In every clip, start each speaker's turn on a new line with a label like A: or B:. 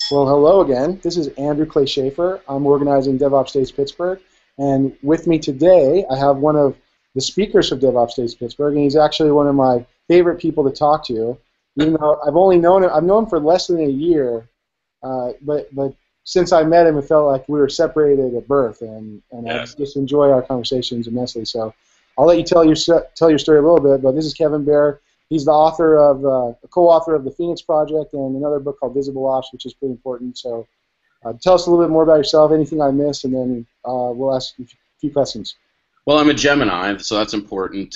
A: Well, hello again. This is Andrew Clay Schaefer. I'm organizing DevOps Days Pittsburgh, and with me today I have one of the speakers of DevOps Days Pittsburgh, and he's actually one of my favorite people to talk to. Even though I've known him for less than a year, but since I met him, it felt like we were separated at birth, and
B: Yes.
A: I just enjoy our conversations immensely. So I'll let you tell your story a little bit. But this is Kevin Behr. He's the author of, a co-author of the Phoenix Project and another book called Visible Ops, which is pretty important. So tell us a little bit more about yourself, anything I missed, and then we'll ask you a few questions.
B: Well, I'm a Gemini, so that's important.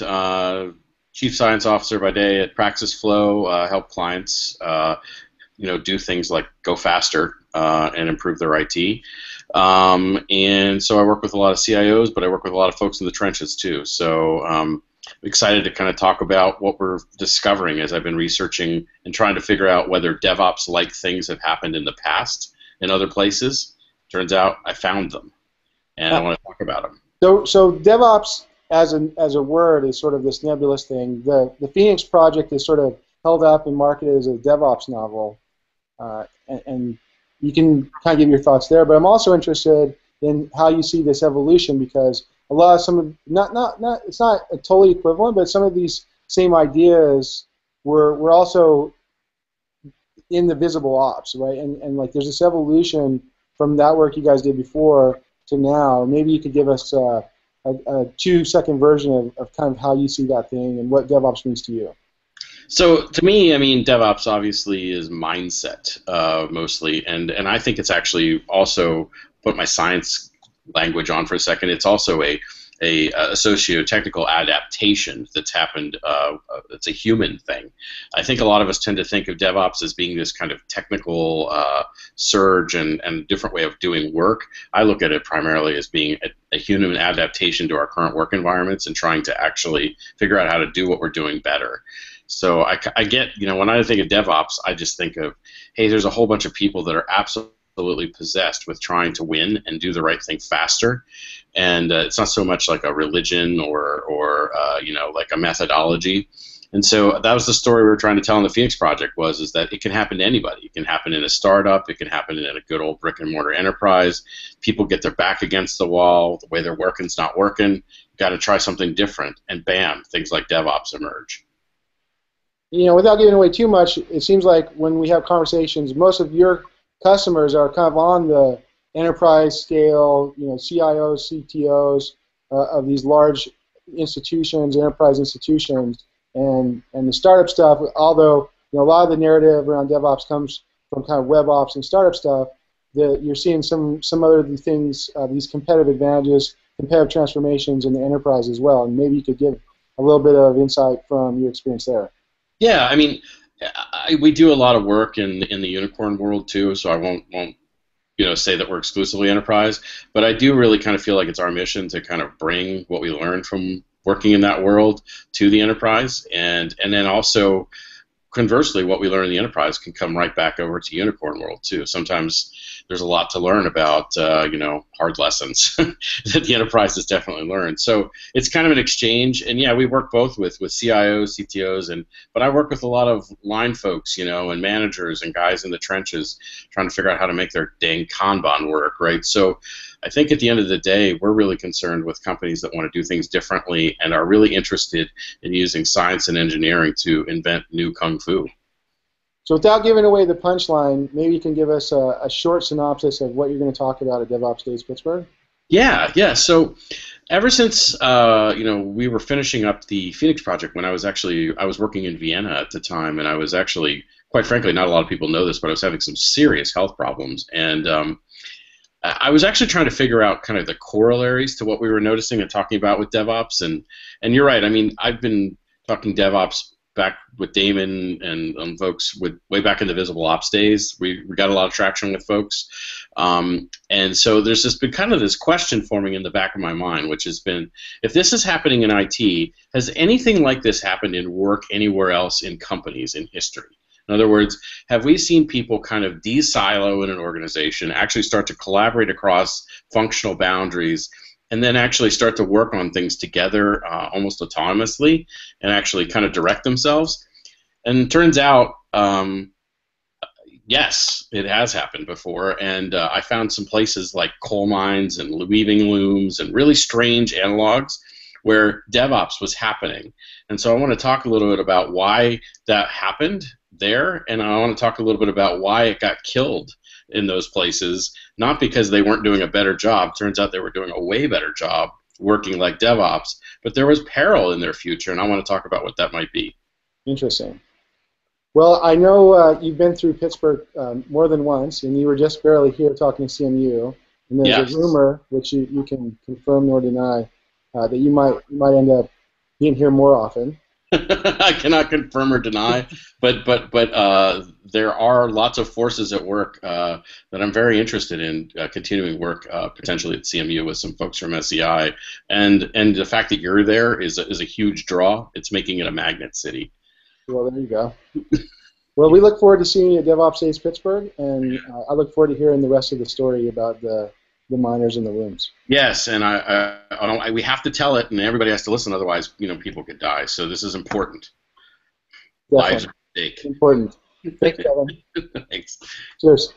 B: Chief Science Officer by day at Praxis Flow, help clients, do things like go faster and improve their IT. And so I work with a lot of CIOs, but I work with a lot of folks in the trenches too. So I'm excited to kind of talk about what we're discovering as I've been researching and trying to figure out whether DevOps-like things have happened in the past in other places. Turns out I found them, and I want to talk about them.
A: So DevOps as a word is sort of this nebulous thing. The Phoenix Project is sort of held up and marketed as a DevOps novel, and you can kind of give your thoughts there. But I'm also interested in how you see this evolution, because a lot of it's not totally equivalent, but some of these same ideas were also in the visible ops, right? And like there's this evolution from that work you guys did before to now. Maybe you could give us a 2-second version of kind of how you see that thing and what DevOps means to you.
B: So to me, I mean, DevOps obviously is mindset mostly, and I think it's actually also, put my science language on for a second, it's also a socio-technical adaptation that's happened. It's a human thing. I think a lot of us tend to think of DevOps as being this kind of technical surge and a different way of doing work. I look at it primarily as being a human adaptation to our current work environments and trying to actually figure out how to do what we're doing better. So I get, when I think of DevOps, I just think of, hey, there's a whole bunch of people that are absolutely possessed with trying to win and do the right thing faster. And it's not so much like a religion or like a methodology. And so that was the story we were trying to tell in the Phoenix Project is that it can happen to anybody. It can happen in a startup. It can happen in a good old brick and mortar enterprise. People get their back against the wall. The way they're working's not working. You got to try something different. And bam, things like DevOps emerge.
A: Without giving away too much, it seems like when we have conversations, most of your customers are kind of on the enterprise scale, CIOs, CTOs of these large institutions, enterprise institutions, and the startup stuff. Although a lot of the narrative around DevOps comes from kind of web ops and startup stuff, that you're seeing some other things, these competitive advantages, competitive transformations in the enterprise as well. And maybe you could give a little bit of insight from your experience there.
B: Yeah, I mean, we do a lot of work in the unicorn world too, so I won't say that we're exclusively enterprise, but I do really kind of feel like it's our mission to kind of bring what we learned from working in that world to the enterprise, and then also conversely, what we learn in the enterprise can come right back over to unicorn world too. Sometimes there's a lot to learn about, hard lessons that the enterprise has definitely learned. So it's kind of an exchange, and yeah, we work both with CIOs, CTOs, but I work with a lot of line folks, and managers and guys in the trenches trying to figure out how to make their dang Kanban work, right? So I think at the end of the day, we're really concerned with companies that want to do things differently and are really interested in using science and engineering to invent new kung fu.
A: So without giving away the punchline, maybe you can give us a short synopsis of what you're going to talk about at DevOps Days Pittsburgh.
B: Yeah. So ever since we were finishing up the Phoenix Project, when I was working in Vienna at the time, and I was actually, quite frankly, not a lot of people know this, but I was having some serious health problems, and I was actually trying to figure out kind of the corollaries to what we were noticing and talking about with DevOps, and you're right. I mean, I've been talking DevOps back with Damon and folks way back in the Visible Ops days. We got a lot of traction with folks, and so there's just been kind of this question forming in the back of my mind, which has been, if this is happening in IT, has anything like this happened in work anywhere else in companies in history? In other words, have we seen people kind of de-silo in an organization, actually start to collaborate across functional boundaries, and then actually start to work on things together almost autonomously and actually kind of direct themselves? And it turns out, Yes, it has happened before, and I found some places like coal mines and weaving looms and really strange analogs where DevOps was happening. And so I want to talk a little bit about why that happened there, and I want to talk a little bit about why it got killed in those places, not because they weren't doing a better job. Turns out they were doing a way better job working like DevOps, but there was peril in their future, and I want to talk about what that might be.
A: Interesting. Well, I know you've been through Pittsburgh more than once, and you were just barely here talking to CMU. And there's
B: Yes.
A: a rumor, which you can confirm nor deny, that you might end up being here more often.
B: I cannot confirm or deny, but there are lots of forces at work that I'm very interested in continuing work potentially at CMU with some folks from SEI, and the fact that you're there is a huge draw. It's making it a magnet city.
A: Well, there you go. Well, we look forward to seeing you at DevOps Days Pittsburgh, and I look forward to hearing the rest of the story about the miners in the rooms.
B: Yes, and we have to tell it, and everybody has to listen. Otherwise, people could die. So this is important.
A: Definitely.
B: Lives are at stake.
A: Important. Thanks, Kevin.
B: Thanks.
A: Cheers.